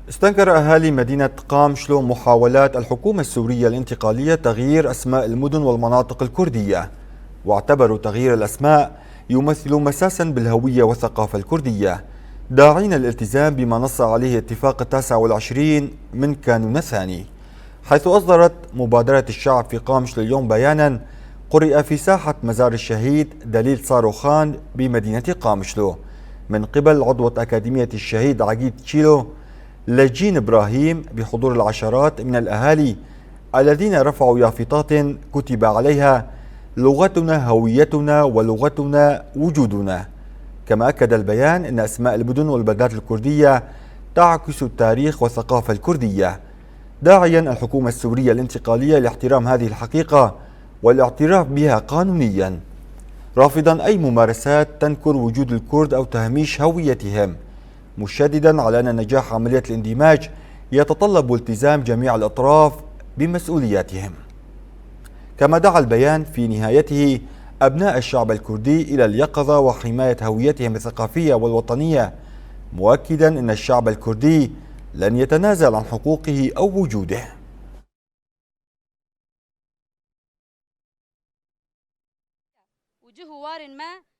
استنكر أهالي مدينة قامشلو محاولات الحكومة السورية الانتقالية تغيير أسماء المدن والمناطق الكردية، واعتبروا تغيير الأسماء يمثل مساسا بالهوية والثقافة الكردية، داعين الالتزام بما نص عليه اتفاق 29 من كانون الثاني، حيث أصدرت مبادرة الشعب في قامشلو اليوم بيانا قرئ في ساحة مزار الشهيد دليل صاروخان بمدينة قامشلو من قبل عضوة أكاديمية الشهيد عقيد تشيلو لجين إبراهيم بحضور العشرات من الأهالي الذين رفعوا يافطات كتب عليها لغتنا هويتنا ولغتنا وجودنا. كما أكد البيان أن أسماء المدن والبلدات الكردية تعكس التاريخ والثقافة الكردية، داعيا الحكومة السورية الانتقالية لاحترام هذه الحقيقة والاعتراف بها قانونيا، رافضا أي ممارسات تنكر وجود الكرد أو تهميش هويتهم، مشددا على أن نجاح عملية الاندماج يتطلب التزام جميع الأطراف بمسؤولياتهم. كما دعا البيان في نهايته أبناء الشعب الكردي إلى اليقظة وحماية هويتهم الثقافية والوطنية، مؤكدا أن الشعب الكردي لن يتنازل عن حقوقه أو وجوده. وجه وار ما